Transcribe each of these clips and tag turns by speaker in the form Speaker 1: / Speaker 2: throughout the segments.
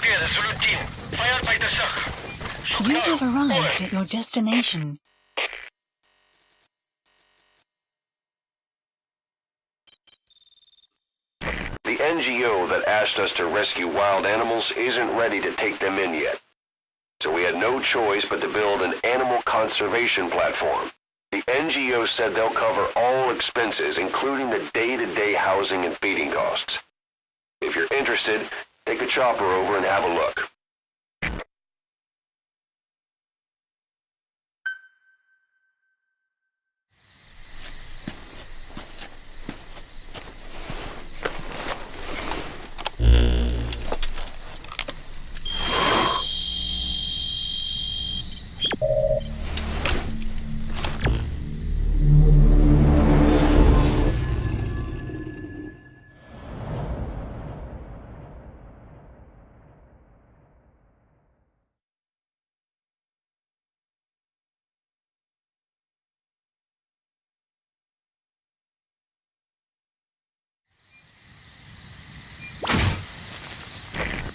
Speaker 1: Copy, the Zulu team. Fire by the Suk.
Speaker 2: You have arrived at your destination.
Speaker 3: The NGO that asked us to rescue wild animals isn't ready to take them in yet. So we had no choice but to build an animal conservation platform. The NGO said they'll cover all expenses, including the day-to-day housing and feeding costs. If you're interested, take a chopper over and have a look.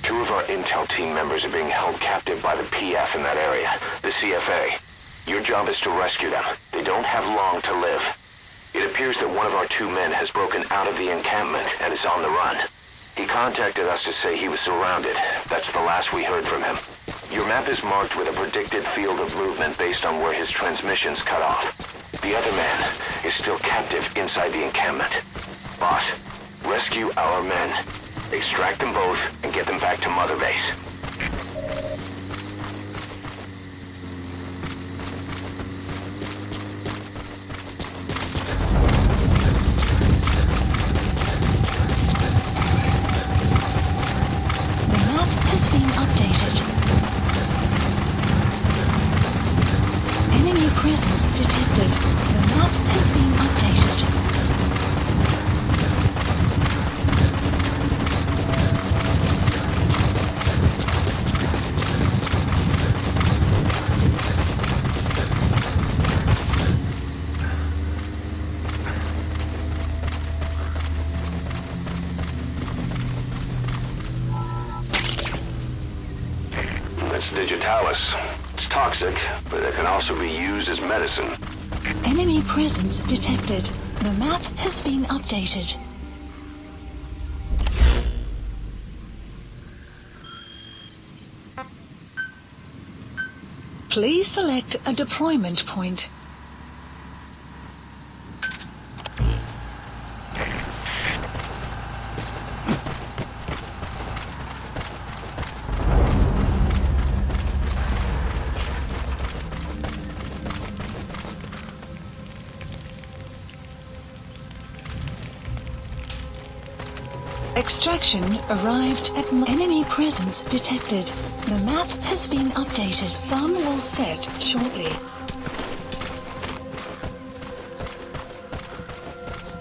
Speaker 3: Two of our intel team members are being held captive by the PF in that area, the CFA. Your job is to rescue them. They don't have long to live. It appears that one of our two men has broken out of the encampment and is on the run. He contacted us to say he was surrounded. That's the last we heard from him. Your map is marked with a predicted field of movement based on where his transmissions cut off. The other man is still captive inside the encampment. Boss, rescue our men. Extract them both and get them back to Mother Base.
Speaker 2: The map has been updated. Enemy presence detected. The map has been updated.
Speaker 3: That's Digitalis. It's toxic, but it can also be used as medicine.
Speaker 2: Enemy presence detected. The map has been updated. Please select a deployment point. Extraction arrived at enemy presence detected. The map has been updated. Sun will set shortly.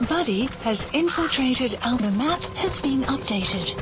Speaker 2: Buddy has infiltrated our... The map has been updated.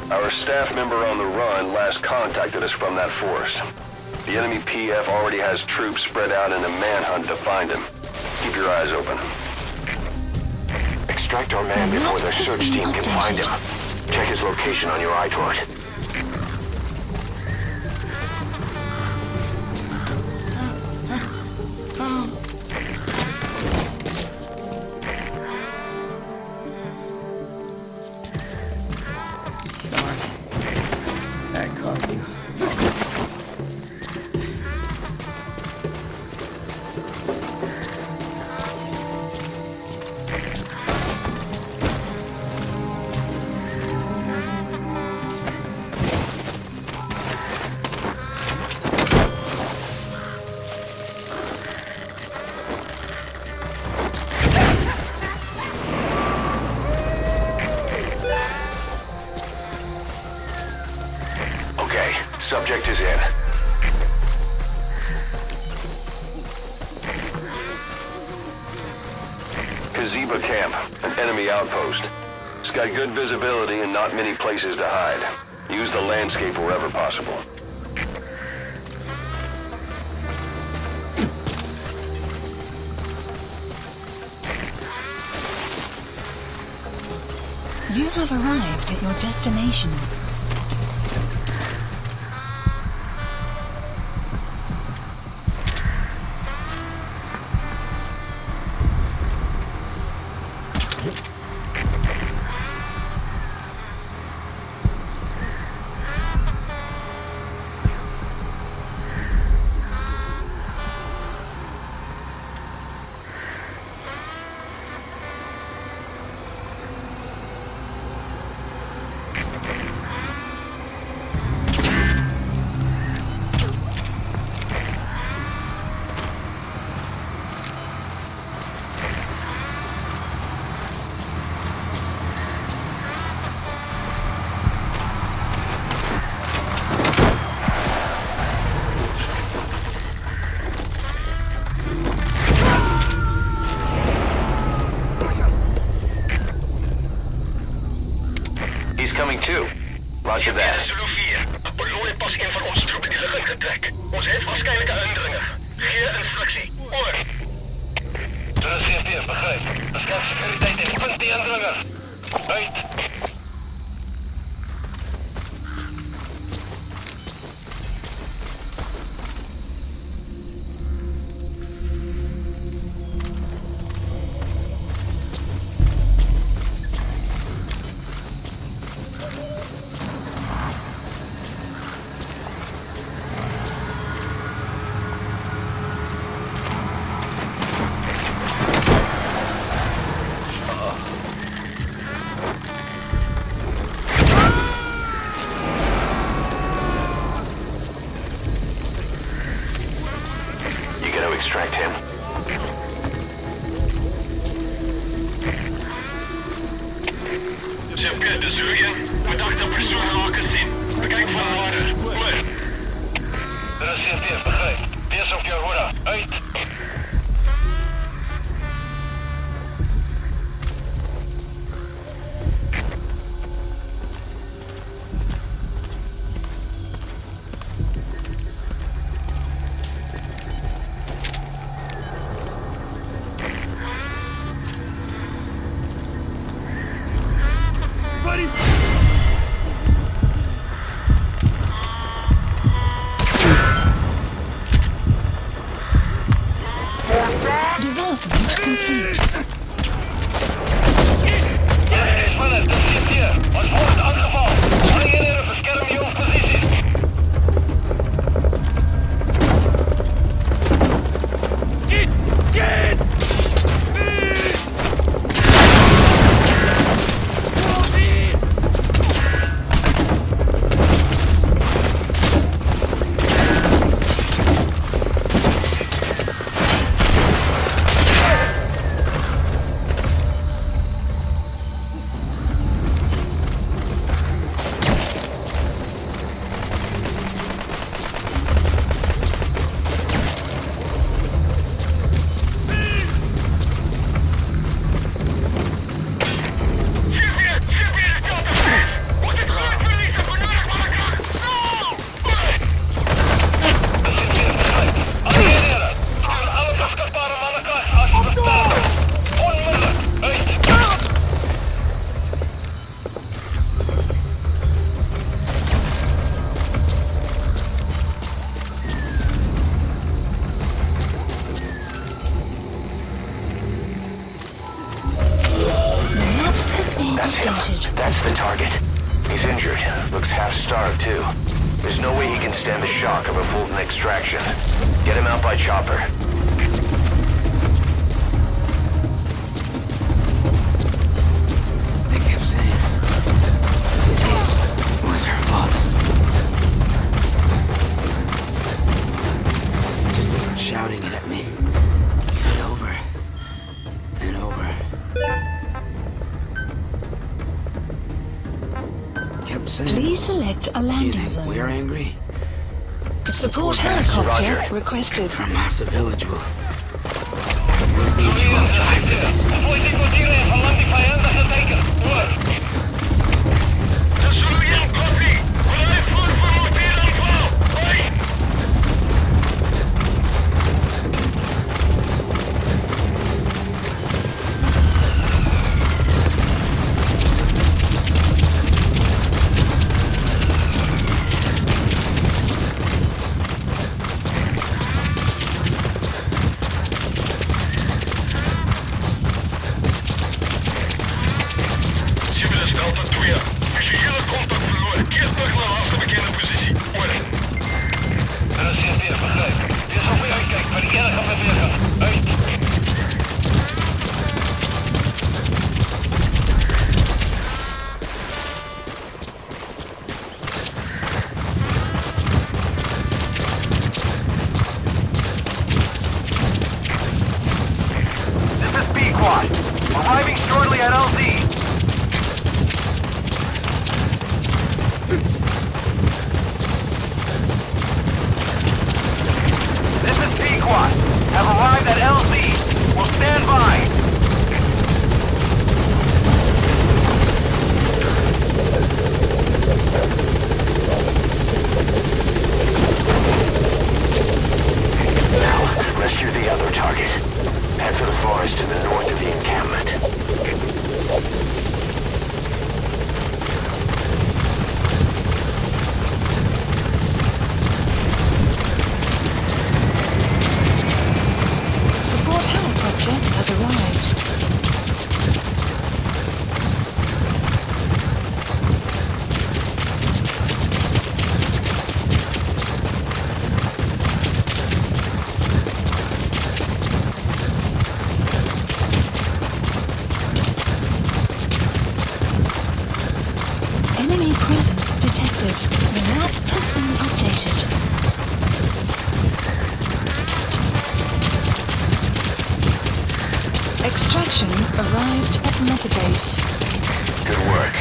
Speaker 3: Our staff member on the run last contacted us from that forest. The enemy PF already has troops spread out in a manhunt to find him. Keep your eyes open. Extract our man before the search team can find him. Check his location on your iDroid.
Speaker 4: That caused you.
Speaker 3: Subject is in. Kaziba Camp, an enemy outpost. It's got good visibility and not many places to hide. Use the landscape wherever possible.
Speaker 2: You have arrived at your destination.
Speaker 3: He's coming too. Roger that.
Speaker 1: Zulu 4. Apollo pas een van onze troepen die lucht getrek. Ons heeft waarschijnlijk een indringer. Geef instructie. Oor. Er is CP, begrijp. Bescherm securiteit en punt die indringer. Uit.
Speaker 3: Extract him.
Speaker 1: CP, de Zulu 1. Verdachte persoon raak gezien. Bekijk van nader. Oor. Er is CP, begrijp. Wees op jou hoor. Uit.
Speaker 2: Development complete.
Speaker 1: Mannen, dat zit hier. Ons wordt aangevallen. Alliëren, bescherm je posities. Schiet!
Speaker 3: That's the target. He's injured. Looks half-starved, too. There's no way he can stand the shock of a Fulton extraction. Get him out by chopper.
Speaker 4: They kept saying disease was her fault. Just shouting it at me. And over and over. Kept saying,
Speaker 2: Please select a
Speaker 4: you
Speaker 2: landing
Speaker 4: think
Speaker 2: zone.
Speaker 4: we're angry?
Speaker 2: Support
Speaker 4: bastards.
Speaker 2: helicopter
Speaker 3: Roger.
Speaker 2: requested.
Speaker 4: Our massive village will need you on drive for this.
Speaker 1: Após invadirem a falante faenda sa Taker. Oor. Suluyan copy. Bereid voor vermoederaanval. Hoi. Civilis Delta 2. Visuele contact verloren. Keer terug naar laatste bekende positie. Oor. CP, begrijp. Wees op je uitkijkt bij de enige beweging. Uit. This is B-Quad. Arriving shortly at LZ. This is P-Quad. Have arrived at LZ. Will stand by.
Speaker 3: Now, rescue the other target. Head for the forest to the north of the encampment.
Speaker 2: Support helicopter has arrived. Enemy presence detected. The map has been updated. Extraction arrived at Mother Base.
Speaker 3: Good work.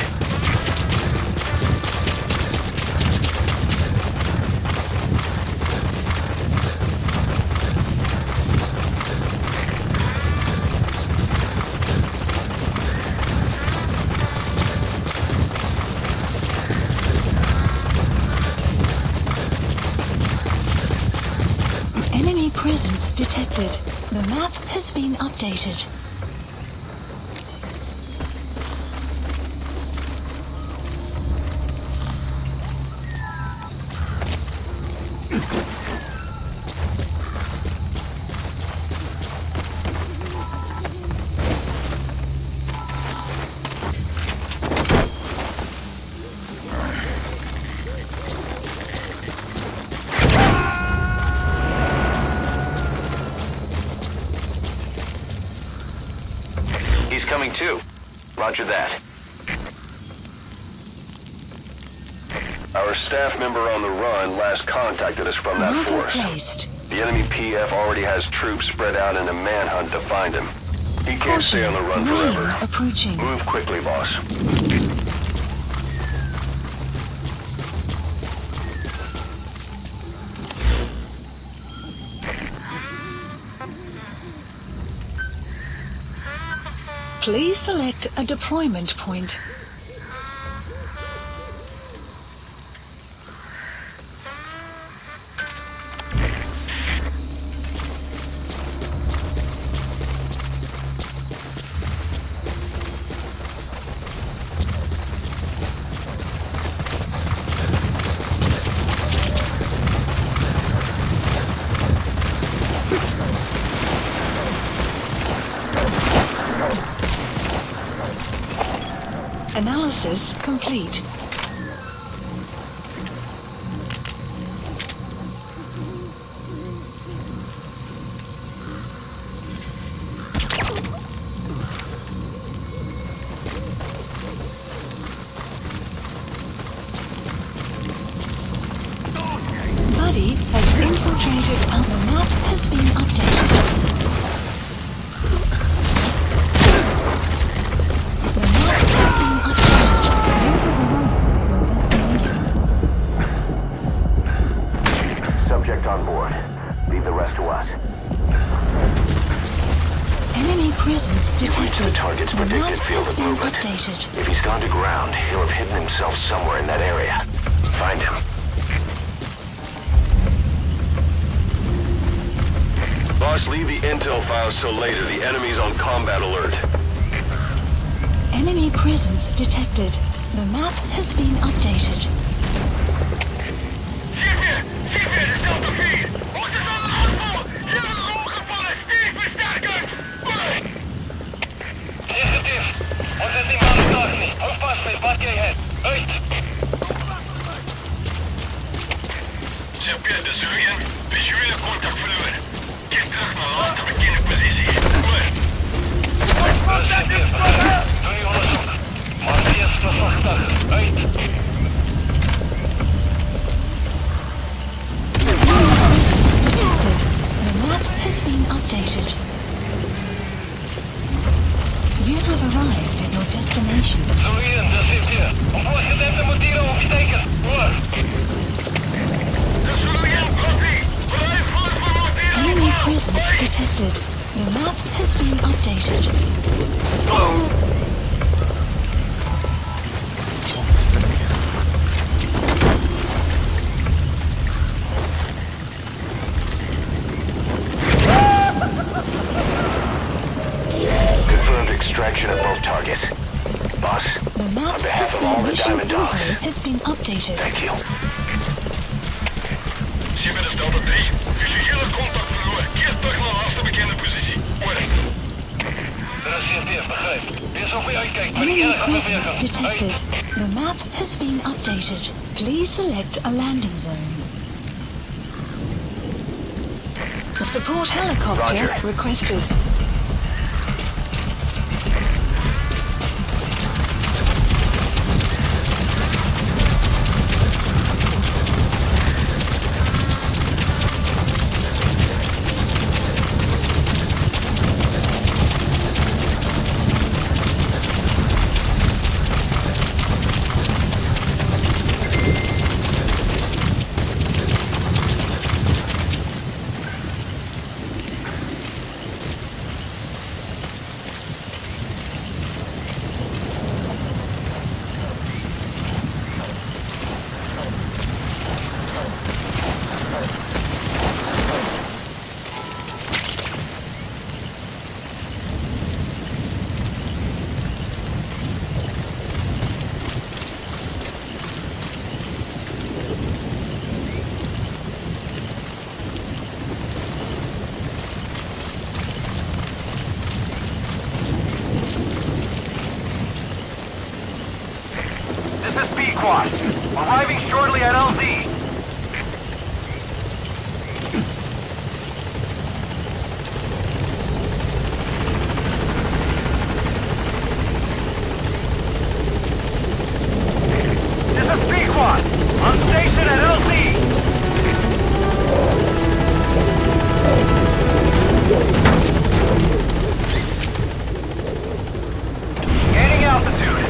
Speaker 2: Enemy presence detected. The map has been updated.
Speaker 3: He's coming too. Roger that. Our staff member on the run last contacted us from that
Speaker 2: Marker
Speaker 3: forest.
Speaker 2: placed.
Speaker 3: The enemy PF already has troops spread out in a manhunt to find him. He can't stay on the run
Speaker 2: Rain
Speaker 3: forever.
Speaker 2: approaching.
Speaker 3: Move quickly, boss.
Speaker 2: Please select a deployment point. Analysis complete. Buddy has infiltrated and the map has been updated. The map has been updated.
Speaker 3: So,
Speaker 2: presence
Speaker 3: You've reached the
Speaker 2: detected.
Speaker 3: target's
Speaker 2: The map
Speaker 3: predicted field
Speaker 2: has
Speaker 3: of
Speaker 2: been
Speaker 3: movement.
Speaker 2: updated.
Speaker 3: If he's gone to ground, he'll have hidden himself somewhere in that area. Find him.
Speaker 1: Boss, leave the intel files till later. The enemy's on combat alert.
Speaker 2: Enemy presence detected. The map has been updated.
Speaker 1: Dit is Delta 4. Wat is aan de aanval? Hier een ongevallen. Steeds versterkend. Negatief. Ons is niet maar sterk niet. Hou vast, wat jij hebt. Uit. Zeker, de Surian. Visuele contact verloren. Keer terug naar laatste bekende positie. Contact is verloren. Doe je onderzoek. Maar eerst voorzichtig. Uit.
Speaker 2: Detected. The map has been updated. You have arrived at your destination.
Speaker 1: Surian, daar zit je. Op voorgedekte moet hier oversteken. Hoor. De Surian, kopie. Blijf voor moet
Speaker 2: Enemy presence detected. The map has been updated.
Speaker 3: Confirmed extraction of both targets. Boss,
Speaker 2: The map
Speaker 3: on behalf
Speaker 2: has
Speaker 3: of all
Speaker 2: been
Speaker 3: the
Speaker 2: mission
Speaker 3: Diamond Dogs,
Speaker 2: info has been updated.
Speaker 3: thank you.
Speaker 1: Zie met de Delta 3. Visuele contact verloren. Keer terug naar laatste bekende positie. Hoor. Er is CTF, begrijp. Wees op je uitkijkt. Maar
Speaker 2: Enemy
Speaker 1: die erg
Speaker 2: presence
Speaker 1: bewegen.
Speaker 2: detected. The map has been updated. Please select a landing zone. A support helicopter
Speaker 3: Roger.
Speaker 2: requested.
Speaker 1: This is B-Quad. Arriving shortly at LZ. This is B-Quad. On station at LZ. Gaining altitude.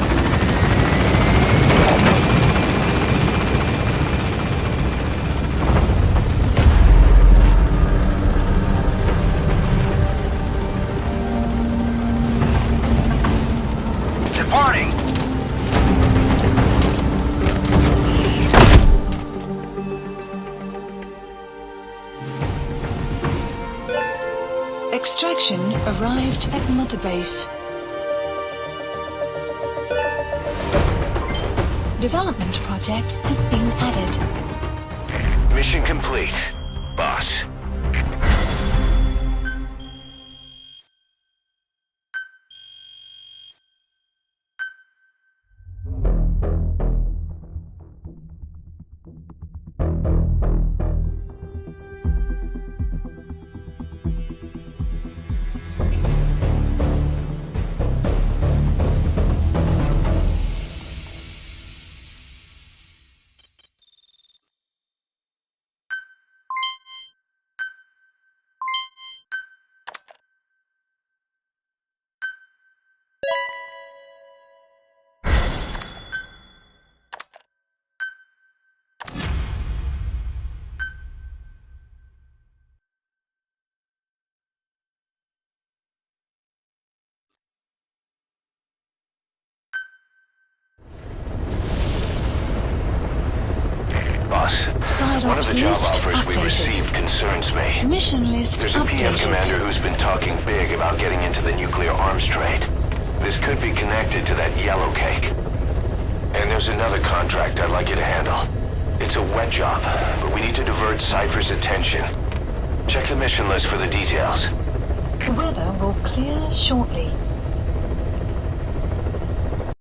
Speaker 1: Departing.
Speaker 2: Extraction arrived at Mother Base. Development project has been added.
Speaker 3: Mission complete, boss. One of
Speaker 2: jobs
Speaker 3: the job
Speaker 2: list
Speaker 3: offers we
Speaker 2: updated.
Speaker 3: received concerns me.
Speaker 2: Mission list
Speaker 3: There's a PF commander
Speaker 2: updated.
Speaker 3: who's been talking big about getting into the nuclear arms trade. This could be connected to that yellow cake. And there's another contract I'd like you to handle. It's a wet job, but we need to divert Cypher's attention. Check the mission list for the details.
Speaker 2: The weather will clear shortly.